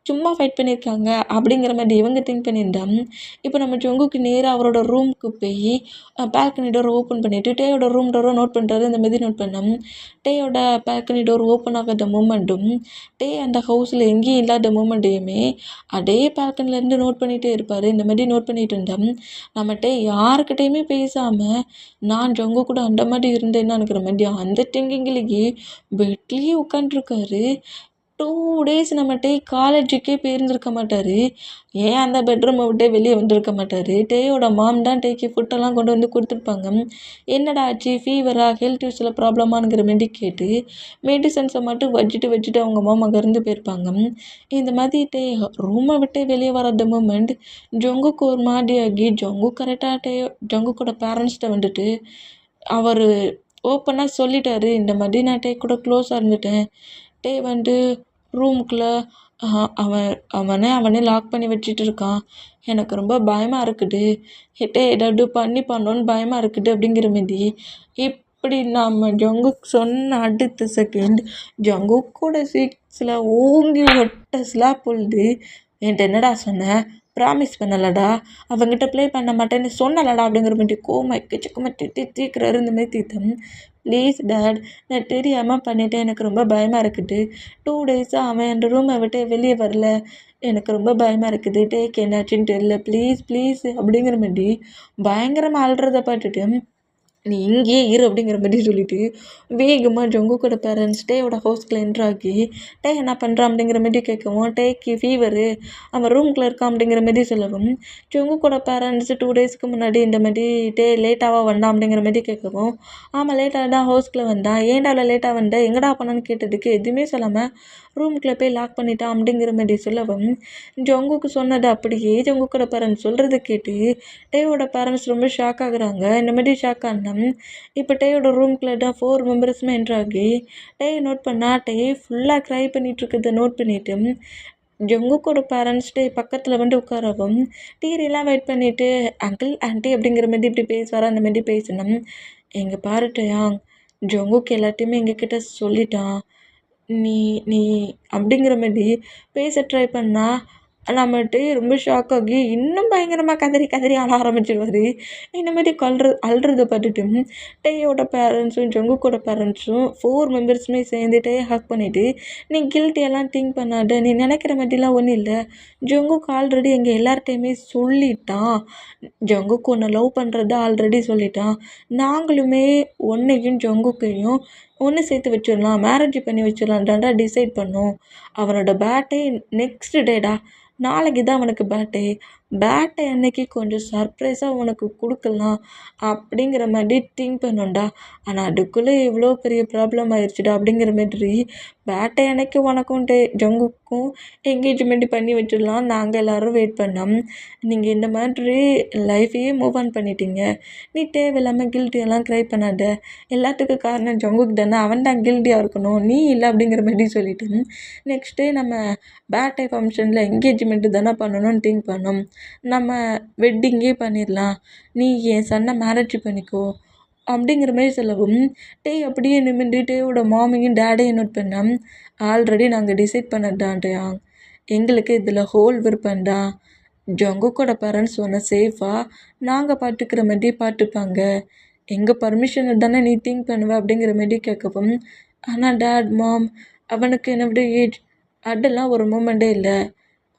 சும்மா ஃபைட் பண்ணியிருக்காங்க அப்படிங்கிற மாதிரி இவங்க திங்க் பண்ணியிருந்தேன். இப்போ நம்ம ஜங்குக்கு நேராக அவரோட ரூமுக்கு போய் பால்கனி டோர் ஓப்பன் பண்ணிவிட்டு டேயோட ரூம் டோரை நோட் பண்ணுறாரு. இந்த மாதிரி நோட் பண்ணோம். டேயோட பால்கனி டோர் ஓப்பன் ஆகாத மூமெண்ட்டும் டே அந்த ஹவுஸில் எங்கேயும் இல்லாத மூமெண்ட்டையுமே அதே பால்கனிலேருந்து நோட் பண்ணிகிட்டே இருப்பார். இந்த மாதிரி நோட் பண்ணிகிட்டு இருந்தோம். நம்ம டே யாருக்கிட்டேயுமே பேசாமல் நான் ஜங்கு கூட அந்த மாதிரி இருந்தேன்னானுங்கிற மாதிரி அந்த திங்கிங்லேயே பெட்லேயே உட்காண்ட்ருக்காரு. 2 டேஸ் நம்ம டே காலேஜுக்கே போயிருந்துருக்க மாட்டார். ஏன் அந்த பெட்ரூமை விட்டே வெளியே வந்திருக்க மாட்டார். டேயோட மாம் தான் டேக்கு ஃபுட்டெல்லாம் கொண்டு வந்து கொடுத்துருப்பாங்க. என்னடா ஆச்சு, ஃபீவரா, ஹெல்த் இஷ்யூஸில் ப்ராப்ளமானுங்கிற மாதிரி கேட்டு மெடிசன்ஸை மட்டும் வச்சுட்டு அவங்க மாம் அங்கே இருந்து போயிருப்பாங்க. இந்த மாதிரி டே ரூமை விட்டே வெளியே வராத மூமெண்ட் ஜங்குக்கு ஒரு மாதிரி ஆகி ஜங்கு கரெக்டாக ஜங்கு கூட பேரண்ட்ஸ்கிட்ட வந்துட்டு அவர் ஓப்பனாக சொல்லிட்டாரு, இந்த மாதிரி நான் டே கூட க்ளோஸாக இருந்துட்டேன். டே வந்து ரூமுக்குள்ளே அவனே லாக் பண்ணி வச்சுட்டு இருக்கான், எனக்கு ரொம்ப பயமாக இருக்குது, டே ஏதாவது பண்ணோன்னு பயமாக இருக்குது அப்படிங்கிற மாதிரி இப்படி நம்ம ஜங்குக்கு சொன்ன அடுத்த செகண்ட் ஜங்குக்கோட சீக்ஸில் ஓங்கி ஒட்ட ஸ்லாப் பொழுது என்கிட்ட என்னடா சொன்னேன், ப்ராமிஸ் பண்ணலடா, அவங்ககிட்ட ப்ளே பண்ண மாட்டேன்னு சொன்னலடா அப்படிங்கிற மாதிரி கோமா எக்கச்சக்கமாக தீக்கிறாரு. இந்த மாதிரி தீத்தம் ப்ளீஸ் டேட், நான் தெரியாமல் பண்ணிவிட்டேன், எனக்கு ரொம்ப பயமாக இருக்குது, 2 டேஸாக அவன் என் ரூமை விட்டு வெளியே வரல, எனக்கு ரொம்ப பயமாக இருக்குது, டேக்கு என்னாச்சுன்னு தெரியல, ப்ளீஸ் அப்படிங்கிற மாதிரி பயங்கரமாக அழுறதை பார்த்துட்டு நீ இங்கேயே இரு அப்படிங்கிற மாதிரி சொல்லிட்டு வேகமாக ஜங்குக்கோட பேரண்ட்ஸ் டேயோட ஹவுஸ்க்குள்ள என்ட்ரு ஆகி டே என்ன பண்ணுறான் அப்படிங்கிற மாதிரி கேட்கவும் டேக்கு ஃபீவரு அவன் ரூம்குள்ளே இருக்கான் அப்படிங்கிற மாதிரி சொல்லவும் ஜங்குக்கோட பேரண்ட்ஸ் 2 டேஸ்க்கு முன்னாடி இந்த மாதிரி டே லேட்டாக வந்தான் அப்படிங்கிற மாதிரி கேட்கவும் ஆமாம் லேட்டாக தான் ஹவுஸ்க்குள்ளே வந்தான் ஏன்டா லேட்டாக வந்தேன் எங்கடா பண்ணான்னு கேட்டதுக்கு எதுவுமே சொல்லாமல் ரூம்குள்ளே போய் லாக் பண்ணிட்டான் அப்படிங்கிற மாதிரி சொல்லவும் ஜங்குக்கு சொன்னது அப்படியே ஜங்குக்கோட பேரண்ட்ஸ் சொல்கிறத கேட்டு டேயோட பேரண்ட்ஸ் ரொம்ப ஷாக் ஆகுறாங்க. இந்த மாதிரி ஷாக் ஆனா இப்போ டேயோட ரூம்குள்ள தான் 4 மெம்பர்ஸுமே என்ட்ரு ஆகி டேயை நோட் பண்ணா டே ஃபுல்லாக க்ரை பண்ணிட்டு இருக்கிறத நோட் பண்ணிட்டு ஜங்குக்கோட பேரண்ட்ஸ் டே பக்கத்தில் வந்து உட்காரவும் டீரெல்லாம் வெயிட் பண்ணிவிட்டு அங்கிள் ஆண்டி அப்படிங்கிற மாதிரி இப்படி பேசுவாரா அந்த மாதிரி பேசணும். எங்கே பாரு டேயாங் ஜங்குக்கு எல்லாத்தையுமே எங்ககிட்ட சொல்லிட்டான். நீ நீ அப்படிங்கிற மாதிரி பேச ட்ரை பண்ணா நம்மகிட்ட ரொம்ப ஷாக் ஆகி இன்னும் பயங்கரமாக கதறி கதறி அழ ஆரம்பிச்சிடுவார். இந்த மாதிரி அழுறத பார்த்துட்டு டேயோட பேரண்ட்ஸும் ஜங்குக்கோட பேரண்ட்ஸும் 4 மெம்பர்ஸுமே சேர்ந்து டேயை ஹக் பண்ணிவிட்டு நீ கில்ட்டியெல்லாம் திங்க் பண்ணாத, நீ நினைக்கிற மாதிரிலாம் ஒன்றும் இல்லை, ஜங்குக்கு ஆல்ரெடி எங்கள் எல்லார்ட்டையுமே சொல்லிட்டான், ஜங்குக்கு உன்னை லவ் பண்ணுறத ஆல்ரெடி சொல்லிட்டான், நாங்களுமே உன்னையும் ஜங்குக்கையும் ஒன்று சேர்த்து வச்சிடலாம், மேரேஜ் பண்ணி வச்சிடலான்டாண்டா டிசைட் பண்ணோம். அவனோட பேர்த்டே நெக்ஸ்ட் டேடா, நாளைக்கு தான் அவனுக்கு பேர்த்டே அன்னைக்கு கொஞ்சம் சர்ப்ரைஸாக உனக்கு கொடுக்கலாம் அப்படிங்கிற மாதிரி திங்க் பண்ணோம்டா. ஆனால் அதுக்குள்ளே இவ்வளோ பெரிய ப்ராப்ளம் ஆயிடுச்சுடா அப்படிங்கிற மாதிரி பேர்த்டே அன்னைக்கு உனக்கும் ஜங்குக்கும் என்கேஜ்மெண்ட் பண்ணி வச்சிடலாம் நாங்கள் எல்லோரும் வெயிட் பண்ணோம். நீங்கள் இந்த மாதிரி லைஃபையே மூவ் ஆன் பண்ணிட்டீங்க. நீ தேவையில்லாமல் கில்ட்டியெல்லாம் க்ரை பண்ணாத, எல்லாத்துக்கும் காரணம் ஜங்குக்கு தானே, அவன் தான் கில்ட்டியாக இருக்கணும், நீ இல்லை அப்படிங்கிற மாதிரி சொல்லிட்டு நெக்ஸ்ட்டு நம்ம பேர்த்டே ஃபங்க்ஷனில் என்கேஜ்மெண்ட்டு தானே பண்ணணும்னு திங்க் பண்ணோம். நம்ம வெட்டிங்கே பண்ணிடலாம், நீ என் சன்னை மேரேஜ் பண்ணிக்கோ அப்படிங்கிற மாதிரி சொல்லவும் அப்படியே நிமிர்ந்து டேயோட மாமியும் டேடையும் நோட் பண்ணோம். ஆல்ரெடி நாங்கள் டிசைட் பண்ணதான்டா, எங்களுக்கு இதில் ஹோல் விருப்பம்டா. ஜங்குக்கோட பேரண்ட்ஸ் ஒன்று சேஃபாக நாங்கள் பார்த்துக்கிற மாதிரி பார்த்துப்பாங்க, எங்கள் பர்மிஷனை தானே நீ திங்க் பண்ணுவ அப்படிங்கிற மாதிரி கேட்கவும் ஆனால் டேட் மாம் அவனுக்கு என்னோட ஏஜ் அதெல்லாம் ஒரு மூமெண்ட்டே இல்லை,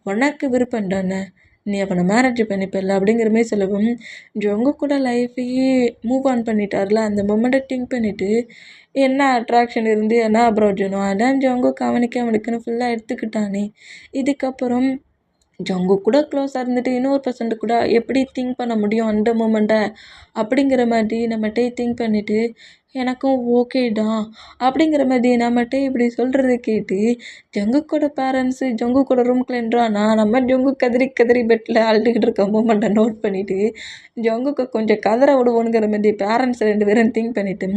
உனக்கு விருப்பம் தானே, நீ அவனை மேரேஜ் பண்ணிப்பில்ல அப்படிங்கிற மாதிரி சொல்லவும் ஜங்கு கூட லைஃபையே மூவ் ஆன் பண்ணிட்டார்ல, அந்த மொமெண்ட்டை திங்க் பண்ணிவிட்டு என்ன அட்ராக்ஷன் இருந்து என்ன அப்ரோஜனம், அதான் ஜங்குக்கு அவனுக்குன்னு ஃபுல்லாக எடுத்துக்கிட்டானே, இதுக்கப்புறம் ஜங்கு கூட க்ளோஸாக இருந்துட்டு இன்னொரு பர்சன்ட் கூட எப்படி திங்க் பண்ண முடியும் அந்த மூமெண்ட்டை அப்படிங்கிற மாதிரி நம்மகிட்டே திங்க் பண்ணிவிட்டு எனக்கும் ஓகே தான் அப்படிங்கிற மாதிரி நம்மகிட்ட இப்படி சொல்கிறத கேட்டு ஜங்குக்கோட பேரண்ட்ஸு ஜங்குக்கோட ரூம்குள்ள என்றானா நம்ம ஜங்கு கதறி கதறி பெட்டில் அழுதுகிட்டு இருக்க மூமெண்ட்டை நோட் பண்ணிவிட்டு ஜங்குக்கு கொஞ்சம் கதற விடுவோங்கிற மாதிரி பேரண்ட்ஸ் 2 பேரும் திங்க் பண்ணிவிட்டு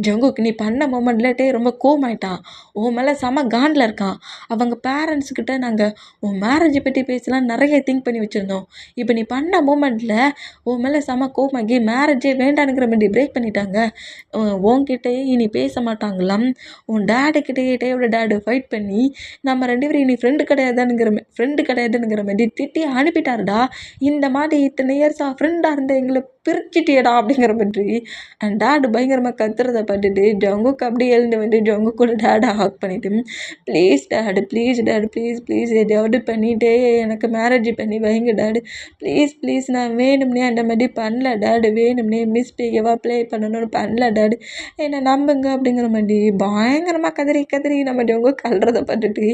ஜங்குக்கு நீ பண்ண மூமெண்ட்லேட்டே ரொம்ப கோமாயிட்டான், உன் மேலே செம காண்டில் இருக்கான், அவங்க பேரண்ட்ஸ்கிட்ட நாங்கள் உன் மேரேஜை பற்றி பேசலாம் நிறைய திங்க் பண்ணி வச்சுருந்தோம், இப்போ நீ பண்ண மூமெண்ட்டில் உன் மேலே செம கோமாகி மேரேஜே வேண்டானுங்கிற மாதிரி பிரேக் பண்ணிட்டாங்க, உன்கிட்டயே இனி பேச மாட்டாங்களாம், உன் டேடுக்கிட்டேயே டேயோட டேடு ஃபைட் பண்ணி நம்ம 2 பேரும் இனி ஃப்ரெண்டு கிடையாதுங்கிற மாதிரி திட்டி அனுப்பிட்டாருடா, இந்த மாதிரி இத்தனை இயர்ஸாக ஃப்ரெண்டாக இருந்த எங்களை பிரிச்சிட்டியடா அப்படிங்கிற மாதிரி அண்ட் டேடு பயங்கரமாக கத்துறதை பார்த்துட்டு ஜங்குக்கு அப்படியே எழுந்து வந்து ஜங்கு கூட டேடை ஹாக் பண்ணிவிட்டு ப்ளீஸ் டேடு ப்ளீஸ் எதாவது பண்ணிவிட்டே எனக்கு மேரேஜ் பண்ணி வைங்க டேடு, ப்ளீஸ் நான் வேணும்னே அந்த மாதிரி பண்ணல டேடு, வேணும்னே மிஸ்பிஹேவாக ப்ளே பண்ணணும்னு பண்ணல டேடு, என்னை நம்புங்க அப்படிங்கிற மாதிரி பயங்கரமாக கதறி நம்ம ஜங்கு கல்றதை பார்த்துட்டு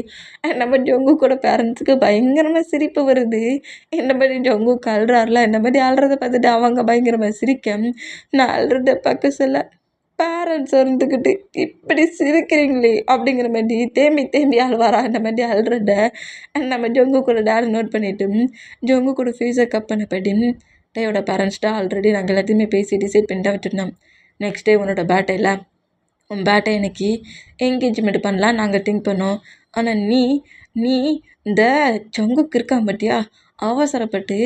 நம்ம ஜங்கு கூட பேரண்ட்ஸுக்கு பயங்கரமாக சிரிப்பு வருது. இந்த மாதிரி ஜங்கு கல்றாருல, இந்த மாதிரி அழுறதை பார்த்துட்டு அவங்க பயங்கரமாக சிரிக்க நான் அழுறத பார்க்க சொல்ல பேரண்ட்ஸ் இருந்துக்கிட்டு இப்படி சிரிக்கிறீங்களே அப்படிங்கிற மாதிரி தேம்பி அழுவாரா, அந்த மாதிரி அழுறத நம்ம ஜங்கு கூட டேடு நோட் பண்ணிவிட்டு ஜங்கு கூட ஃபேஸை கப் பண்ண படி டேயோட பேரண்ட்ஸ்டா ஆல்ரெடி நாங்கள் எல்லாத்தையுமே பேசி டிசைட் பண்ணிட்டு விட்டுருந்தோம். நெக்ஸ்ட் டே உன்னோட பேர்த்டேல உன் பேர்த்டே அன்னைக்கு என்கேஜ்மெண்ட் பண்ணலாம் நாங்கள் திங்க் பண்ணோம், ஆனால் நீ இந்த ஜங்குக்கு இருக்கான் பார்த்தியா, அவசரப்பட்டு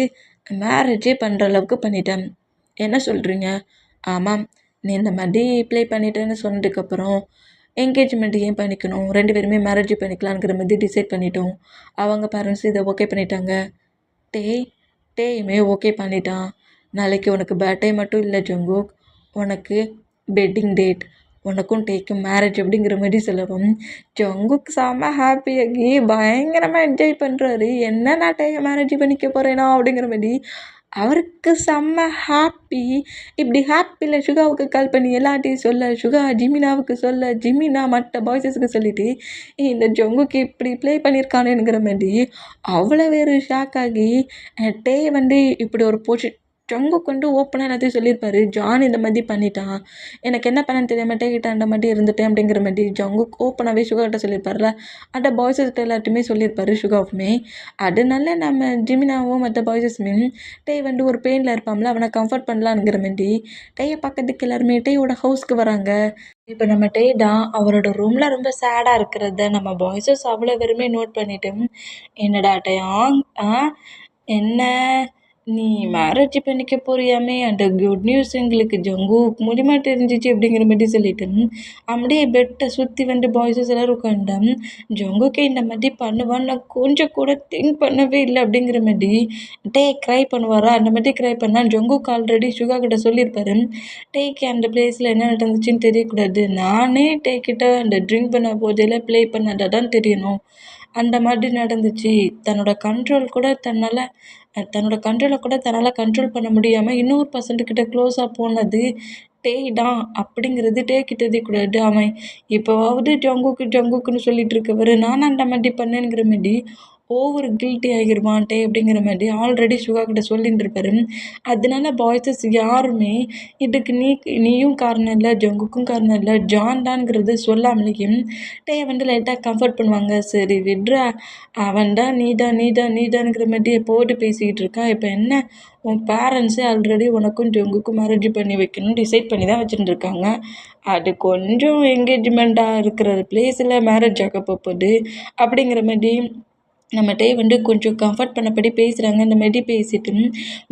மேரேஜே பண்ணுற அளவுக்கு பண்ணிட்டேன், என்ன சொல்கிறீங்க? ஆமாம், நீ இந்த மாதிரி ப்ளே பண்ணிட்டேன்னு சொன்னதுக்கப்புறம் என்கேஜ்மெண்ட் ஏன் பண்ணிக்கணும், 2 பேருமே மேரேஜ் பண்ணிக்கலாங்கிற மாதிரி டிசைட் பண்ணிட்டோம். அவங்க பேரண்ட்ஸ் இதை ஓகே பண்ணிட்டாங்க. டேயுமே ஓகே பண்ணிட்டான். நாளைக்கு உனக்கு பர்த்டே மட்டும் இல்லை ஜங்குக், உனக்கு வெட்டிங் டேட், உனக்கும் டேக்கும் மேரேஜ் அப்படிங்கிற மாதிரி சொல்லவும் ஜங்குக்கு செம்ம ஹாப்பியாகி பயங்கரமாக என்ஜாய் பண்ணுறாரு. என்ன நான் டேயை மேரேஜ் பண்ணிக்க போகிறேனா அப்படிங்கிற மாதிரி அவருக்கு செம்ம ஹாப்பி. இப்படி ஹாப்பியில் சுகாவுக்கு கால் பண்ணி எல்லாத்தையும் சொல்ல, சுகா ஜிமினாவுக்கு சொல்ல, ஜிமினா மற்ற பாய்ஸஸுக்கு சொல்லிவிட்டு இந்த ஜங்குக்கு இப்படி ப்ளே பண்ணியிருக்கானுங்கிற மாதிரி அவ்வளோ பேர் ஷாக் ஆகி டே வந்து இப்படி ஒரு ஜங்குக்கு வந்து ஓப்பனாக எல்லாத்தையும் சொல்லியிருப்பாரு. ஜான் இந்த மாதிரி பண்ணிட்டான், எனக்கு என்ன பண்ணன்னு தெரியாமல் டே கிட்ட அந்த மாதிரி இருந்துட்டேன் அப்படிங்கிற மாதிரி ஜங்குக்கு ஓப்பனாகவே சுகாக்கிட்ட சொல்லியிருப்பார்ல. அந்த பாய்ஸஸ்கிட்ட எல்லாத்தையுமே சொல்லியிருப்பாரு சுகாவுமே. அதனால நம்ம ஜிமினாவும் மற்ற பாய்ஸஸுமே டே வந்து ஒரு பெயினில் இருப்பான்ல, அவனை கம்ஃபர்ட் பண்ணலாங்கிற மாதிரி டேயை பார்க்கறதுக்கு எல்லாருமே டேயோட ஹவுஸ்க்கு வராங்க. இப்போ நம்ம டே தான் அவரோட ரூமில் ரொம்ப சேடாக இருக்கிறத நம்ம பாய்ஸஸ் அவ்வளோ பேருமே நோட் பண்ணிட்டு, என்னடா டேயாங் என்ன நீ மேரேஜ் பண்ணிக்க போறியாமே, அந்த குட் நியூஸ் எங்களுக்கு ஜங்குக்கு மூலியமா தெரிஞ்சிச்சு அப்படிங்கிற மாதிரி சொல்லிட்டு அப்படியே பெட்டை சுற்றி வந்து பாய்ஸஸ் எல்லோரும் உட்காந்துட்டேன். ஜங்குக்கு இந்த மாதிரி பண்ணுவான்னு நான் கொஞ்சம் கூட திங்க் பண்ணவே இல்லை அப்படிங்கிற மாதிரி டே க்ரை பண்ணுவாரா, அந்த மாதிரி க்ரை பண்ணால் ஜங்குக்கு ஆல்ரெடி சுகா கிட்ட சொல்லியிருப்பாரு. டேக்கு அந்த பிளேஸில் என்ன நடந்துச்சுன்னு தெரியக்கூடாது, நானே டே கிட்ட அந்த ட்ரிங்க் பண்ண போதில் ப்ளே பண்ணாதான் தான் தெரியணும், அந்த மாதிரி நடந்துச்சு. தன்னோட கண்ட்ரோலை கூட தன்னால் கண்ட்ரோல் பண்ண முடியாமல் இன்னொரு பர்சன்ட்டுக்கிட்ட க்ளோஸாக போனது டே தான் அப்படிங்கிறது டே கிட்ட தெரியக்கூடாது. அவன் இப்போவாவது ஜங்குக்குன்னு சொல்லிட்டு இருக்கவர் நான் அந்த மாதிரி பண்ணேங்கிற மாதிரி ஓவர் கில்ட்டி ஆகிருவான் டே அப்படிங்கிற மாதிரி ஆல்ரெடி சுகா கிட்ட சொல்லிட்டு இருப்பாரு. அதனால பாய்ஸஸ் யாருமே இதுக்கு நீயும் காரணம் இல்லை, ஜங்குக்கும் காரணம் இல்லை, ஜான் தான்ங்கிறது சொல்லாமலேயே டே வந்து லைட்டாக கம்ஃபர்ட் பண்ணுவாங்க. சரி விட்றா, அவன் தான் நீதான்ங்கிற மாதிரி எப்போது பேசிக்கிட்டு இருக்கான். இப்போ என்ன, உன் பேரண்ட்ஸே ஆல்ரெடி உனக்கும் ஜங்குக்கும் மேரேஜ் பண்ணி வைக்கணும்னு டிசைட் பண்ணி தான் வச்சுட்டு இருக்காங்க. அது கொஞ்சம் என்கேஜ்மெண்ட்டாக இருக்கிற பிளேஸில் மேரேஜ் ஆக போகுது அப்படிங்கிற மாதிரி நம்ம டே வந்து கொஞ்சம் கம்ஃபர்ட் பண்ணபடி பேசுகிறாங்க. இந்த மாதிரி பேசிட்டு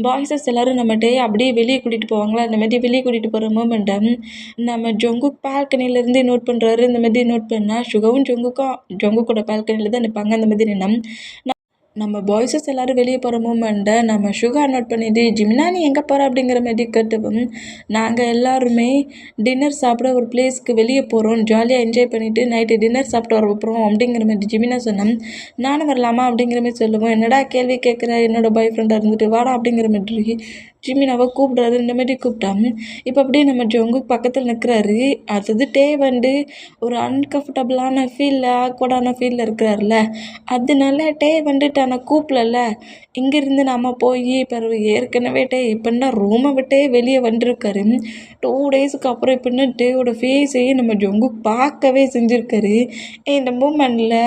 பாய்ஸஸ் எல்லோரும் நம்ம டே அப்படியே வெளியே கூட்டிகிட்டு போவாங்களா, அந்த மாதிரி வெளியே கூட்டிகிட்டு போகிற மூமெண்ட்டை நம்ம ஜங்குக் பால்கனிலேருந்து நோட் பண்ணுறாரு. இந்த மாதிரி நோட் பண்ணால் சுகாவும் ஜங்குக்கோட பால்கனியில் தான் நிற்பாங்க. அந்த மாதிரி நம்ம பாய்ஸஸ் எல்லோரும் வெளியே போகிற மூமெண்ட்டை நம்ம சுகா நோட் பண்ணிட்டு ஜிமினா நீ எங்கே போகிற அப்படிங்கிற மாதிரி கேட்டவும், நாங்கள் எல்லாருமே டின்னர் சாப்பிட ஒரு பிளேஸ்க்கு வெளியே போகிறோம், ஜாலியாக என்ஜாய் பண்ணிவிட்டு நைட்டு டின்னர் சாப்பிட்டு வர போகிறோம் அப்படிங்கிற மாதிரி ஜிமினா சொன்னோம். நானும் வரலாமா அப்படிங்கிற மாதிரி சொல்லுவோம். என்னடா கேள்வி கேட்குற, என்னோட பாய் ஃப்ரெண்டாக இருந்துட்டு வாடா அப்படிங்கிற மாதிரி ஜிமினாவை கூப்பிட்றாரு. இந்த மாதிரி கூப்பிட்டான். இப்போ அப்படியே நம்ம ஜங்குக் பக்கத்தில் நிற்கிறாரு. அடுத்தது டே வந்து ஒரு அன்கம்ஃபர்டபுளான ஃபீலில் ஆக்வர்டான ஃபீலில் இருக்கிறாருல, அதனால டே வந்து தன்னை கூப்பிடல. இங்கேருந்து நம்ம போய் பிறகு ஏற்கனவே டே இப்போன்னா ரூமை விட்டே வெளியே வந்துருக்காரு. 2 டேஸுக்கு அப்புறம் இப்போன்னா டேயோட ஃபேஸையே நம்ம ஜங்குக் பார்க்கவே செஞ்சுருக்காரு. இந்த மூமெண்ட்டில்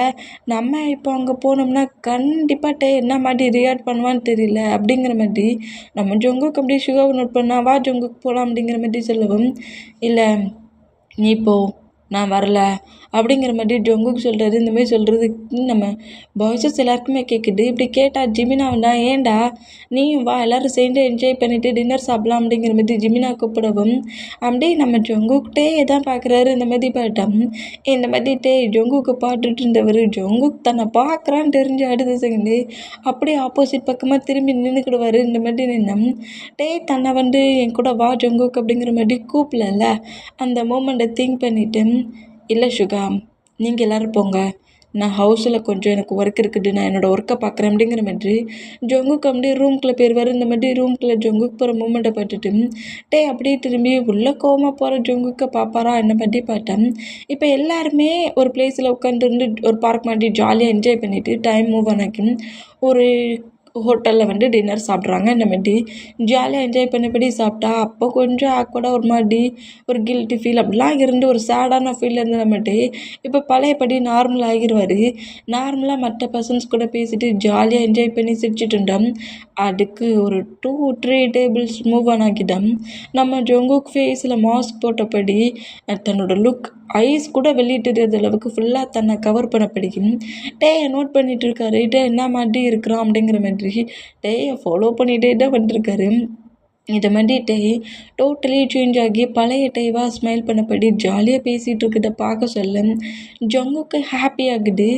நம்ம இப்போ அங்கே போனோம்னா கண்டிப்பாக டே என்ன மாதிரி ரியாக்ட் பண்ணுவான்னு தெரியல அப்படிங்கிற மாதிரி நம்ம ஜங்குக் அப்படியே சுகாவை நோட் பண்ணா, வா ஜங்குக் போகலாம் அப்படிங்கிற மாதிரி சொல்லவும், இல்லை நீ போ நான் வரல அப்படிங்கிற மாதிரி ஜங்குக் சொல்கிறாரு. இந்த மாதிரி சொல்கிறது நம்ம பாய்ஸஸ் எல்லாருக்குமே கேட்குது. இப்படி கேட்டால் ஜிமினா வந்தா, ஏன்டா நீயும் வா எல்லோரும் சேர்ந்து என்ஜாய் பண்ணிவிட்டு டின்னர் சாப்பிட்லாம் அப்படிங்கிற மாதிரி ஜிமினா கூப்பிடவும் அப்படியே நம்ம ஜங்குக்கிட்டே தான் பார்க்குறாரு. இந்த மாதிரி பாட்டம் இந்த மாதிரி ஜங்குக்கு பாட்டுட்டு இருந்தவர் ஜங்குக் தன்னை பார்க்குறான்னு தெரிஞ்சு அடுத்த செகண்டு அப்படியே ஆப்போசிட் பக்கமாக திரும்பி நின்றுக்கிடுவார். இந்த மாதிரி நின்னம் தன்னை வந்து என் கூட வா ஜங்குக் அப்படிங்கிற மாதிரி கூப்பிடல. அந்த மூமெண்ட்டை திங்க் பண்ணிவிட்டு, இல்லை சுகா நீங்கள் எல்லோரும் போங்க, நான் ஹவுஸில் கொஞ்சம் எனக்கு ஒர்க் இருக்குது, நான் என்னோடய ஒர்க்கை பார்க்குறேன் அப்படிங்கிற மாதிரி ஜங்குக் அப்படியே ரூம்குள்ளே போயிடுவார். இந்த மாதிரி ரூம்குள்ளே ஜங்குக் போகிற மூமெண்ட்டை பார்த்துட்டு அப்படியே திரும்பி உள்ளே கோவமாக போகிற ஜங்குக்கை பார்ப்பாரா என்ன மாதிரி பார்த்தேன். இப்போ எல்லாருமே ஒரு பிளேஸில் உட்காந்துருந்து ஒரு பார்க் மாதிரி ஜாலியாக என்ஜாய் பண்ணிவிட்டு டைம் மூவ் ஆனாக்கி ஒரு ஹோட்டலில் வந்து டின்னர் சாப்பிட்றாங்க. இந்த மாதிரி ஜாலியாக என்ஜாய் பண்ணபடி சாப்பிட்டா அப்போ கொஞ்சம் ஆக்வர்டாக ஒரு மாதிரி ஒரு கில்ட்டி ஃபீல் அப்படிலாம் இருந்து ஒரு சேடான ஃபீல் இருந்த மாதிரி இப்போ பழையபடி நார்மல் ஆகிடுவார். நார்மலாக மற்ற பர்சன்ஸ் கூட பேசிட்டு ஜாலியாக என்ஜாய் பண்ணி சிரிச்சிட்டு இருந்தோம். அதுக்கு ஒரு 2-3 டேபிள்ஸ் மூவ் ஆகிட்டோம். நம்ம ஜங்குக் ஃபேஸில் மாஸ்க் போட்டபடி தன்னோட லுக் ஐஸ் கூட வெளியே தெரியாத அளவுக்கு ஃபுல்லாக தன்னை கவர் பண்ண பிடிக்கும். டேயை நோட் பண்ணிகிட்டு இருக்காரு. என்ன மாதிரி இருக்கிறான் அப்படிங்கிற மாதிரி டேயை ஃபாலோ பண்ணிகிட்டே தான் வந்துருக்காரு. இதை மாதிரி டோட்டலி சேஞ்ச் ஆகி பழைய டேவாக ஸ்மைல் பண்ணபடி ஜாலியாக பேசிகிட்டு இருக்கிறத பார்க்க சொல்ல ஜங்குக்கு ஹாப்பி ஆகுது.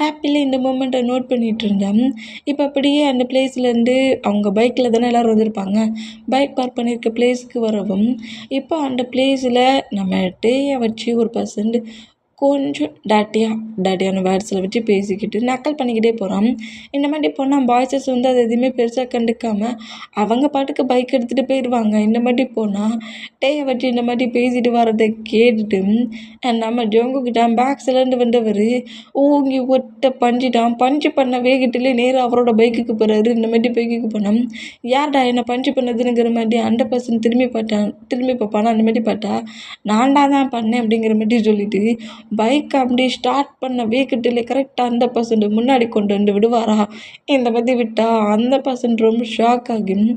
ஹாப்பியில் இந்த மூமெண்ட்டை நோட் பண்ணிகிட்டு இருந்தேன். இப்போ அப்படியே அந்த பிளேஸ்லேருந்து அவங்க பைக்கில் தானே எல்லோரும் வந்திருப்பாங்க, பைக் பார்க் பண்ணியிருக்க பிளேஸ்க்கு வரவும் இப்போ அந்த பிளேஸில் நம்ம டேயை வச்சு ஒரு பர்சன்ட் கொஞ்சம் டாட்டியான வேர்ட்ஸில் வச்சு பேசிக்கிட்டு நக்கல் பண்ணிக்கிட்டே போகிறான். இந்த மாதிரி போனால் பாய்ஸஸ் வந்து அது எதுவுமே பெருசாக கண்டுக்காமல் அவங்க பாட்டுக்கு பைக் எடுத்துகிட்டு போயிடுவாங்க. இந்த மாதிரி போனால் டேயை வச்சு இந்த மாதிரி பேசிட்டு வரதை கேட்டுட்டு நம்ம ஜங்குக்கிட்ட பேக்ஸ்லேருந்து வந்தவர் ஓங்கி ஒட்ட பஞ்சு பண்ண வேகத்திலே நேராக அவரோட பைக்குக்கு போகிறாரு. இந்த மாதிரி பைக்குக்கு போனால் யார்டா என்னை பஞ்சு பண்ணதுங்கிற மாதிரி அந்த பர்சன் திரும்பி பார்ப்பானா. அந்த மாதிரி பார்த்தா நான்டா தான் பண்ணேன் அப்படிங்கிற மாதிரி சொல்லிட்டு பைக்கை அப்படியே ஸ்டார்ட் பண்ண வேகத்திலே கரெக்டாக அந்த பர்சன்ட் முன்னாடி கொண்டு வந்து விடுவாரா. இந்த மாதிரி விட்டால் அந்த பர்சன்ட் ரொம்ப ஷாக் ஆகும்.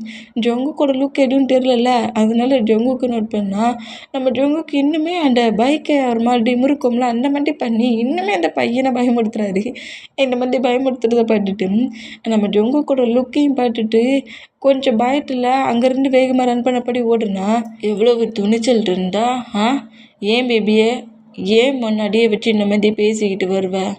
ஜங்குக்கோட லுக் எதுவும் தெரிலல, அதனால ஜங்குக்கு நோட் பண்ணால் நம்ம ஜங்குக்கு இன்னுமே அந்த பைக்கை ஒரு மாதிரி முறுக்கும்ல அந்த மாதிரி பண்ணி இன்னுமே அந்த பையனை பயமுறுத்துறாரு. இந்த மாதிரி பயமுறுத்துறதை பார்த்துட்டு நம்ம ஜங்குக்கோட லுக்கையும் பார்த்துட்டு கொஞ்சம் பயத்தில் அங்கேருந்து வேகமாக ரன் பண்ணபடி ஓடுனா எவ்வளவு துணிச்சல் இருந்தா ஏன் பேபியை ஏன் முன்னாடியே வச்சு இந்த மாதிரி பேசிக்கிட்டு வருவேன்.